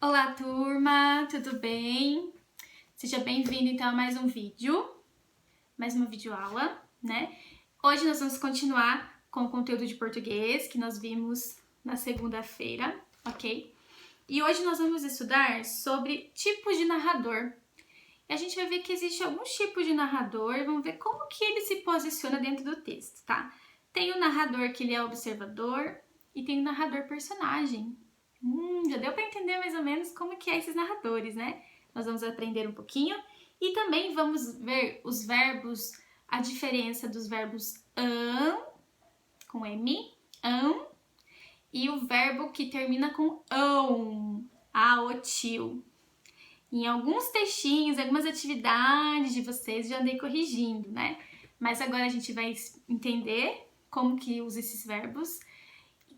Olá, turma, tudo bem? Seja bem-vindo então a mais mais uma videoaula, né? Hoje nós vamos continuar com o conteúdo de português que nós vimos na segunda-feira, ok? E hoje nós vamos estudar sobre tipos de narrador. E a gente vai ver que existe alguns tipos de narrador e vamos ver como que ele se posiciona dentro do texto, tá? Tem o narrador que ele é observador e tem o narrador personagem. Já deu para entender mais ou menos como que é esses narradores, né? Nós vamos aprender um pouquinho e também vamos ver os verbos, a diferença dos verbos com M, e o verbo que termina com ão, aotil. Em alguns textinhos, algumas atividades de vocês já andei corrigindo, né? Mas agora a gente vai entender como que usa esses verbos.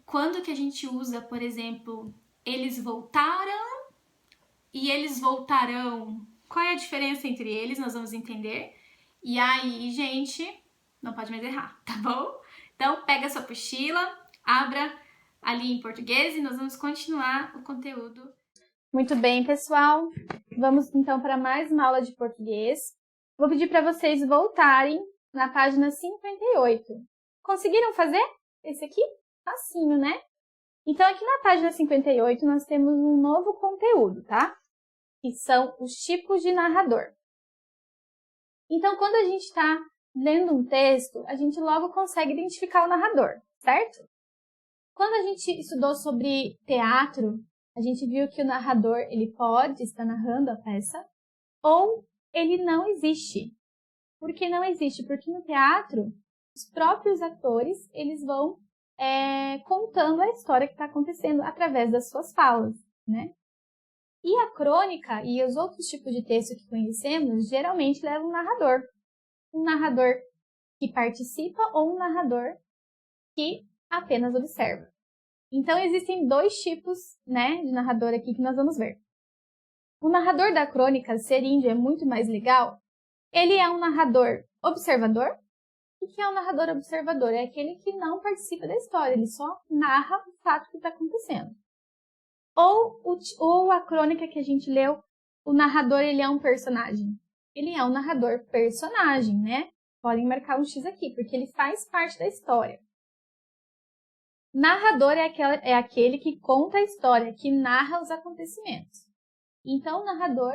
Quando que a gente usa, por exemplo, eles voltaram e eles voltarão. Qual é a diferença entre eles? Nós vamos entender. E aí, gente, não pode mais errar, tá bom? Então, pega a sua apostila, abra ali em português e nós vamos continuar o conteúdo. Muito bem, pessoal. Vamos então para mais uma aula de português. Vou pedir para vocês voltarem na página 58. Conseguiram fazer esse aqui? Facinho, né? Então, aqui na página 58, nós temos um novo conteúdo, tá? Que são os tipos de narrador. Então, quando a gente está lendo um texto, a gente logo consegue identificar o narrador, certo? Quando a gente estudou sobre teatro, a gente viu que o narrador ele pode estar narrando a peça ou ele não existe. Por que não existe? Porque no teatro, os próprios atores eles vão contando a história que está acontecendo através das suas falas, né? E a crônica e os outros tipos de texto que conhecemos geralmente levam um narrador. Um narrador que participa ou um narrador que apenas observa. Então, existem dois tipos, né, de narrador aqui que nós vamos ver. O narrador da crônica, ser índio é muito mais legal. Ele é um narrador observador. O que é um narrador observador? É aquele que não participa da história, ele só narra o fato que está acontecendo. Ou a crônica que a gente leu, o narrador ele é um personagem. Ele é um narrador personagem, né? Podem marcar um X aqui, porque ele faz parte da história. Narrador é aquele que conta a história, que narra os acontecimentos. Então, o narrador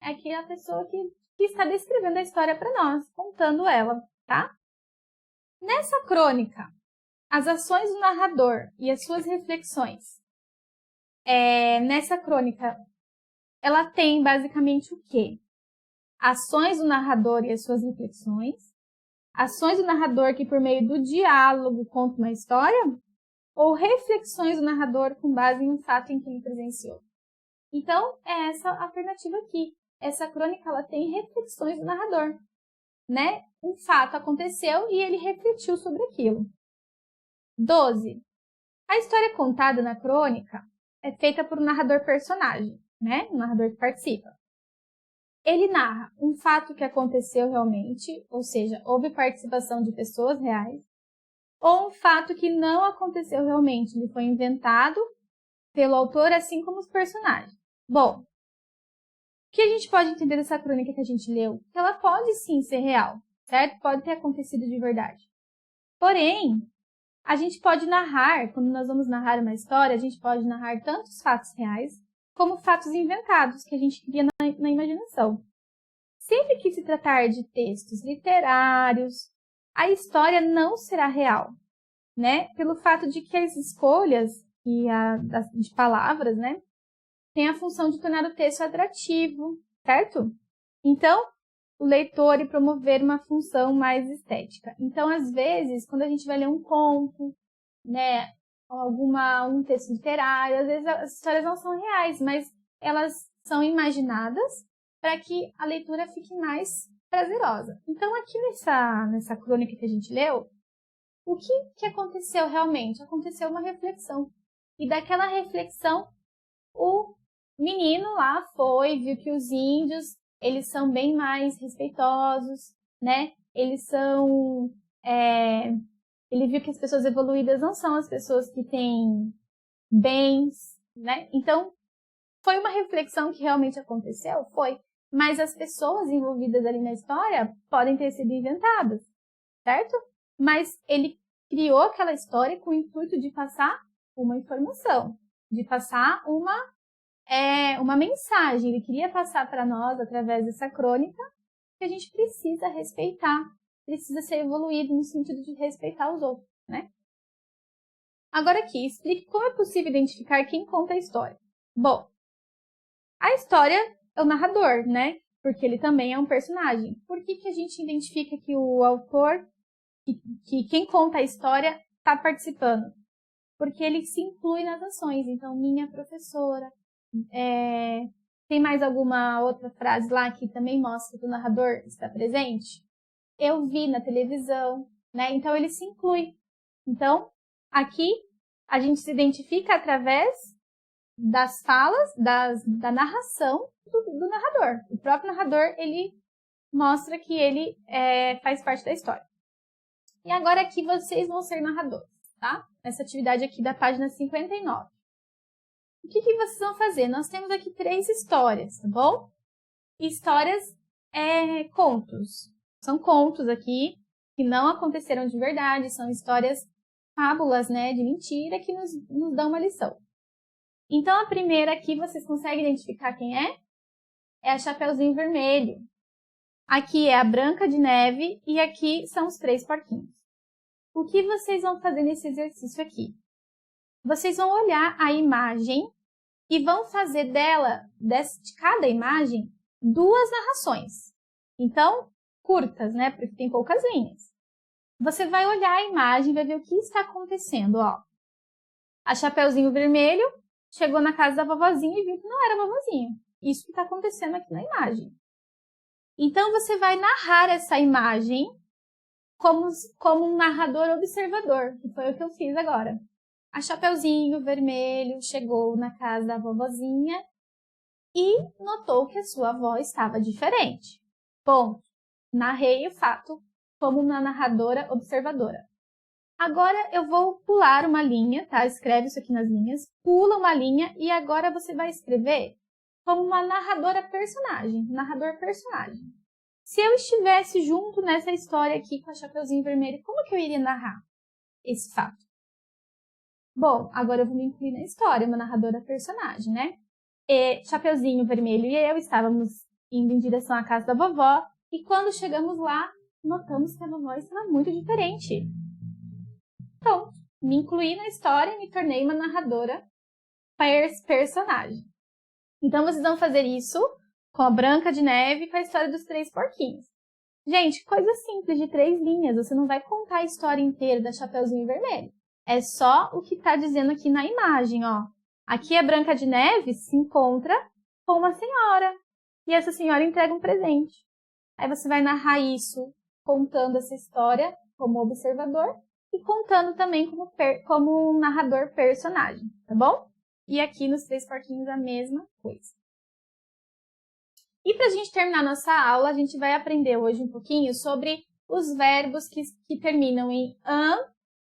é aquela pessoa que está descrevendo a história para nós, contando ela, tá? Nessa crônica, as ações do narrador e as suas reflexões. Nessa crônica, ela tem basicamente o quê? Ações do narrador e as suas reflexões. Ações do narrador que, por meio do diálogo, conta uma história. Ou reflexões do narrador com base em um fato em que ele presenciou. Então, é essa a alternativa aqui. Essa crônica ela tem reflexões do narrador, né? Um fato aconteceu e ele refletiu sobre aquilo. 12. A história contada na crônica é feita por um narrador personagem, né? Um narrador que participa. Ele narra um fato que aconteceu realmente, ou seja, houve participação de pessoas reais, ou um fato que não aconteceu realmente, ele foi inventado pelo autor, assim como os personagens. Bom, o que a gente pode entender dessa crônica que a gente leu? Que ela pode sim ser real, certo? Pode ter acontecido de verdade. Porém, a gente pode narrar, quando nós vamos narrar uma história, a gente pode narrar tanto os fatos reais, como fatos inventados, que a gente cria na imaginação. Sempre que se tratar de textos literários, a história não será real, né? Pelo fato de que as escolhas de palavras, né, tem a função de tornar o texto atrativo, certo? Então, o leitor e promover uma função mais estética. Então, às vezes, quando a gente vai ler um conto, né, um texto literário, às vezes as histórias não são reais, mas elas são imaginadas para que a leitura fique mais prazerosa. Então, aqui nessa crônica que a gente leu, o que aconteceu realmente? Aconteceu uma reflexão. E daquela reflexão, o menino lá viu que os índios, eles são bem mais respeitosos, né? Ele viu que as pessoas evoluídas não são as pessoas que têm bens, né? Então, Foi uma reflexão que realmente aconteceu? Foi. Mas as pessoas envolvidas ali na história podem ter sido inventadas, certo? Mas ele criou aquela história com o intuito de passar uma informação, de passar uma mensagem. Ele queria passar para nós, através dessa crônica, que a gente precisa respeitar, precisa ser evoluído no sentido de respeitar os outros, né? Agora aqui, explique como é possível identificar quem conta a história. Bom, a história é o narrador, né? Porque ele também é um personagem. Por que a gente identifica que o autor, que quem conta a história, está participando? Porque ele se inclui nas ações. Então, minha professora. Tem mais alguma outra frase lá que também mostra que o narrador está presente? Eu vi na televisão, né? Então, ele se inclui. Então, aqui, a gente se identifica através das falas, da narração do narrador. O próprio narrador, ele mostra que ele faz parte da história. E agora aqui vocês vão ser narradores, tá? Essa atividade aqui da página 59. O que vocês vão fazer? Nós temos aqui 3 histórias, tá bom? Histórias contos. São contos aqui que não aconteceram de verdade, são histórias fábulas, né, de mentira que nos dão uma lição. Então, a primeira aqui, vocês conseguem identificar quem é? É a Chapeuzinho Vermelho. Aqui é a Branca de Neve e aqui são os 3 porquinhos. O que vocês vão fazer nesse exercício aqui? Vocês vão olhar a imagem e vão fazer de cada imagem, 2 narrações. Então, curtas, né? Porque tem poucas linhas. Você vai olhar a imagem e vai ver o que está acontecendo, ó. A Chapeuzinho Vermelho chegou na casa da vovozinha e viu que não era a vovozinha. Isso que está acontecendo aqui na imagem. Então, você vai narrar essa imagem como um narrador observador, que foi o que eu fiz agora. A Chapeuzinho Vermelho chegou na casa da vovozinha e notou que a sua avó estava diferente. Ponto. Narrei o fato como uma narradora observadora. Agora eu vou pular uma linha, tá? Escreve isso aqui nas linhas. Pula uma linha e agora você vai escrever como uma narradora personagem. Narrador personagem. Se eu estivesse junto nessa história aqui com a Chapeuzinho Vermelho, como que eu iria narrar esse fato? Bom, agora eu vou me incluir na história, uma narradora personagem, né? Chapeuzinho Vermelho e eu estávamos indo em direção à casa da vovó e quando chegamos lá, notamos que a vovó estava muito diferente. Pronto, me incluí na história e me tornei uma narradora personagem. Então, vocês vão fazer isso com a Branca de Neve e com a história dos 3 porquinhos. Gente, coisa simples, de 3 linhas. Você não vai contar a história inteira da Chapeuzinho Vermelho. É só o que está dizendo aqui na imagem, ó. Aqui a Branca de Neve se encontra com uma senhora. E essa senhora entrega um presente. Aí você vai narrar isso contando essa história como observador e contando também como um narrador personagem, tá bom? E aqui nos 3 porquinhos a mesma coisa. E para a gente terminar nossa aula, a gente vai aprender hoje um pouquinho sobre os verbos que terminam em an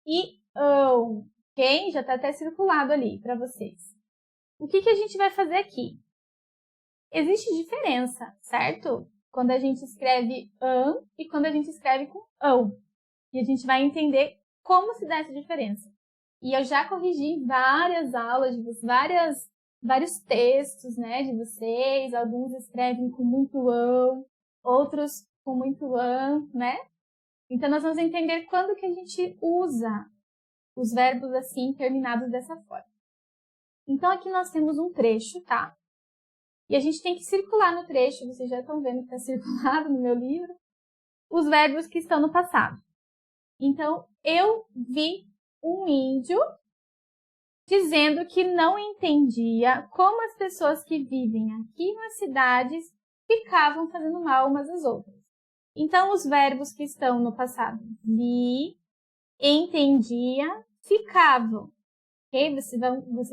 e ão, ok? Já está até circulado ali para vocês. O que a gente vai fazer aqui? Existe diferença, certo? Quando a gente escreve an e quando a gente escreve com ão. E a gente vai entender como se dá essa diferença. E eu já corrigi várias aulas, vários textos, né, de vocês. Alguns escrevem com muito ão, outros com muito an, né? Então, nós vamos entender quando que a gente usa os verbos assim, terminados dessa forma. Então, aqui nós temos um trecho, tá? E a gente tem que circular no trecho, vocês já estão vendo que está circulado no meu livro, os verbos que estão no passado. Então, eu vi um índio dizendo que não entendia como as pessoas que vivem aqui nas cidades ficavam fazendo mal umas às outras. Então, os verbos que estão no passado, vi, entendia, ficavam. Ok? Vocês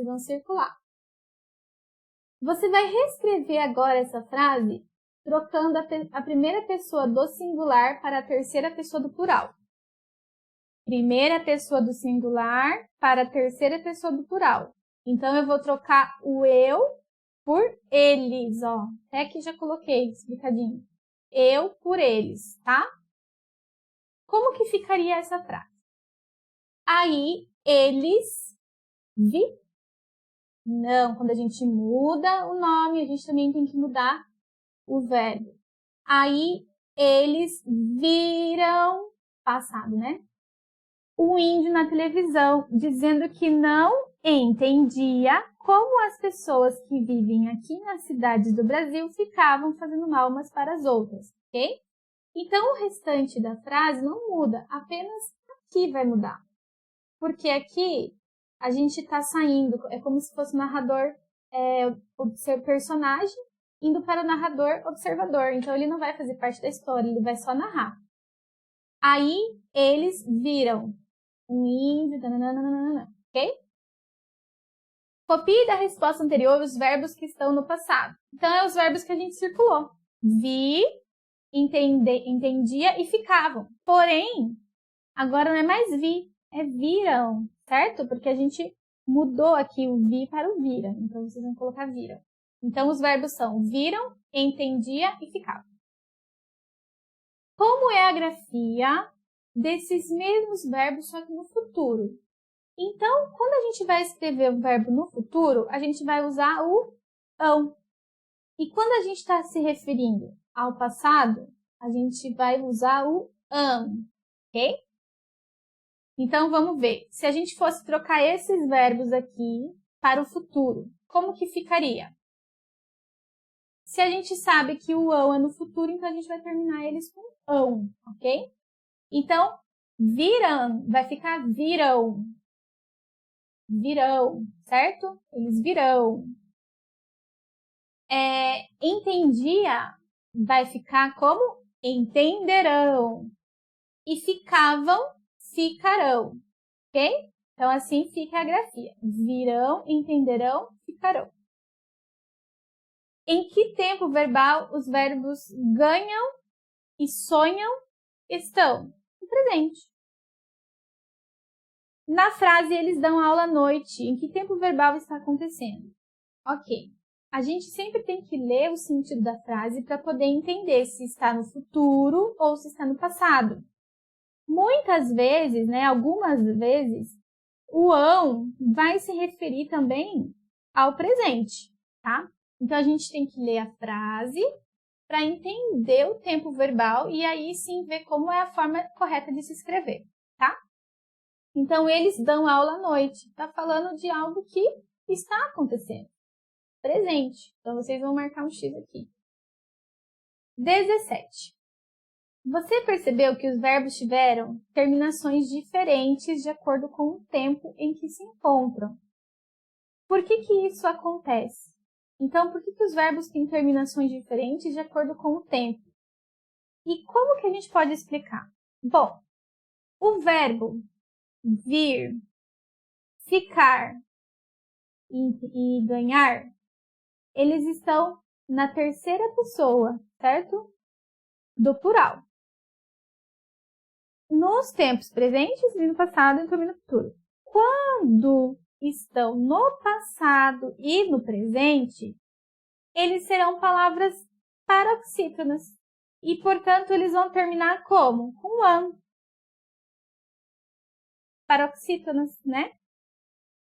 vão circular. Você vai reescrever agora essa frase trocando a primeira pessoa do singular para a terceira pessoa do plural. Primeira pessoa do singular para a terceira pessoa do plural. Então, eu vou trocar o eu por eles, ó. Até aqui já coloquei explicadinho. Eu por eles, tá? Como que ficaria essa frase? Aí, eles vi. Não, quando a gente muda o nome, a gente também tem que mudar o verbo. Aí, eles viram, passado, né? O índio na televisão, dizendo que não entendia como as pessoas que vivem aqui nas cidades do Brasil ficavam fazendo mal umas para as outras, ok? Então, o restante da frase não muda, apenas aqui vai mudar. Porque aqui a gente está saindo, é como se fosse o narrador personagem indo para o narrador observador. Então, ele não vai fazer parte da história, ele vai só narrar. Aí, eles viram um índio, ok? Copie da resposta anterior os verbos que estão no passado. Então, é os verbos que a gente circulou. Vi, entendia e ficavam. Porém, agora não é mais vi, é viram, certo? Porque a gente mudou aqui o vi para o vira. Então, vocês vão colocar viram. Então, os verbos são viram, entendia e ficavam. Como é a grafia desses mesmos verbos, só que no futuro? Então, quando a gente vai escrever o verbo no futuro, a gente vai usar o ão. E quando a gente está se referindo ao passado, a gente vai usar o am, ok? Então, vamos ver. Se a gente fosse trocar esses verbos aqui para o futuro, como que ficaria? Se a gente sabe que o ão é no futuro, então a gente vai terminar eles com ão, ok? Então, viram vai ficar virão. Virão, certo? Eles virão. Entendia vai ficar como entenderão. E ficavam, ficarão. Ok? Então, assim fica a grafia. Virão, entenderão, ficarão. Em que tempo verbal os verbos ganham e sonham estão? No presente. Na frase, eles dão aula à noite. Em que tempo verbal está acontecendo? Ok. A gente sempre tem que ler o sentido da frase para poder entender se está no futuro ou se está no passado. Muitas vezes, né, algumas vezes, o ão vai se referir também ao presente, tá? Então, a gente tem que ler a frase para entender o tempo verbal e aí sim ver como é a forma correta de se escrever, tá? Então, eles dão aula à noite. Está falando de algo que está acontecendo. Presente. Então, vocês vão marcar um X aqui. 17. Você percebeu que os verbos tiveram terminações diferentes de acordo com o tempo em que se encontram. Por que que isso acontece? Então, por que que os verbos têm terminações diferentes de acordo com o tempo? E como que a gente pode explicar? Bom, o verbo vir, ficar e ganhar, eles estão na terceira pessoa, certo? Do plural. Nos tempos presentes, e no passado e no futuro. Quando estão no passado e no presente, eles serão palavras paroxítonas. E, portanto, eles vão terminar como? Com an. Paroxítonas, né?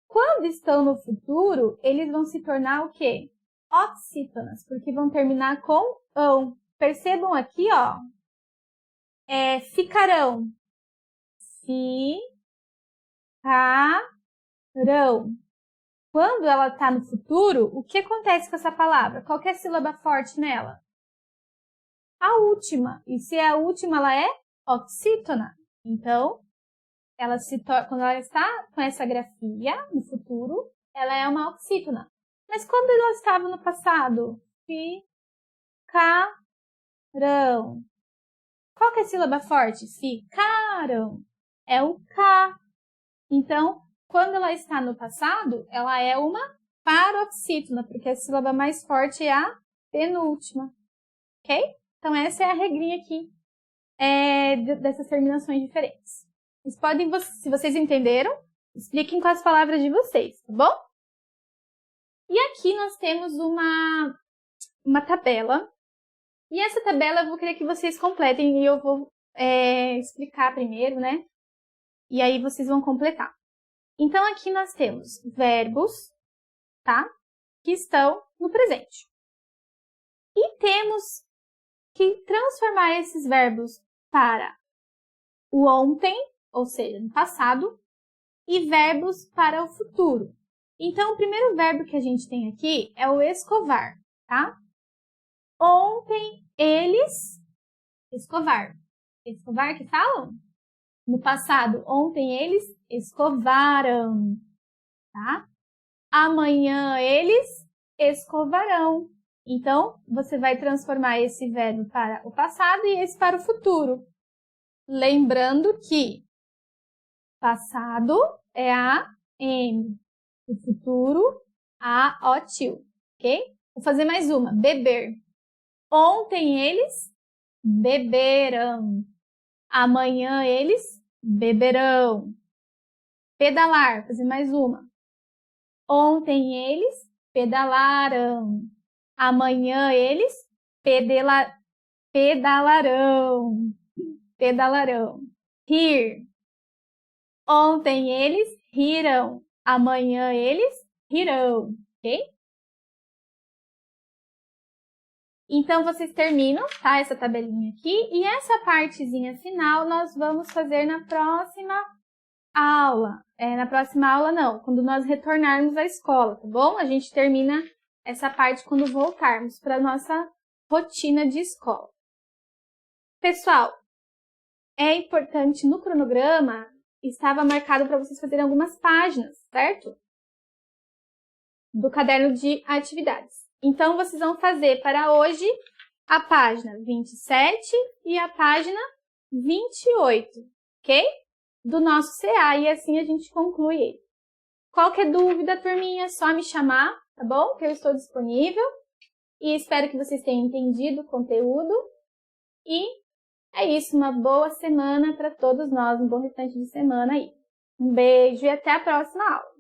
Quando estão no futuro, eles vão se tornar o quê? Oxítonas, porque vão terminar com ão. Percebam aqui, ó, ficarão. Ficarão. Quando ela está no futuro, o que acontece com essa palavra? Qual que é a sílaba forte nela? A última. E se é a última, ela é oxítona. Então, ela quando ela está com essa grafia no futuro, ela é uma oxítona. Mas quando ela estava no passado? Ficarão. Qual que é a sílaba forte? Ficaram. É o K. Então, quando ela está no passado, ela é uma paroxítona, porque a sílaba mais forte é a penúltima. Ok? Então, essa é a regrinha aqui dessas terminações diferentes. Vocês podem, se vocês entenderam, expliquem com as palavras de vocês, tá bom? E aqui nós temos uma tabela. E essa tabela eu vou querer que vocês completem e eu vou explicar primeiro, né? E aí vocês vão completar. Então, aqui nós temos verbos, tá? Que estão no presente. E temos que transformar esses verbos para o ontem, ou seja, no passado, e verbos para o futuro. Então, o primeiro verbo que a gente tem aqui é o escovar, tá? Ontem, eles... Escovar. Escovar que falam? No passado, ontem, eles escovaram, tá? Amanhã, eles escovarão. Então, você vai transformar esse verbo para o passado e esse para o futuro. Lembrando que passado é a M, o futuro a O-til, ok? Vou fazer mais uma, beber. Ontem eles beberão. Amanhã eles beberão. Pedalar, vou fazer mais uma. Ontem eles pedalaram. Amanhã eles pedalarão. Pedalarão. Rir. Ontem eles riram. Amanhã eles rirão, ok? Então, vocês terminam, tá? Essa tabelinha aqui. E essa partezinha final nós vamos fazer na próxima aula. Na próxima aula não, quando nós retornarmos à escola, tá bom? A gente termina essa parte quando voltarmos para a nossa rotina de escola. Pessoal, é importante no cronograma, estava marcado para vocês fazerem algumas páginas, certo? Do caderno de atividades. Então, vocês vão fazer para hoje a página 27 e a página 28, ok? Do nosso CA, e assim a gente conclui ele. Qualquer dúvida, turminha, é só me chamar, tá bom? Que eu estou disponível. E espero que vocês tenham entendido o conteúdo. E é isso, uma boa semana para todos nós, um bom restante de semana aí. Um beijo e até a próxima aula.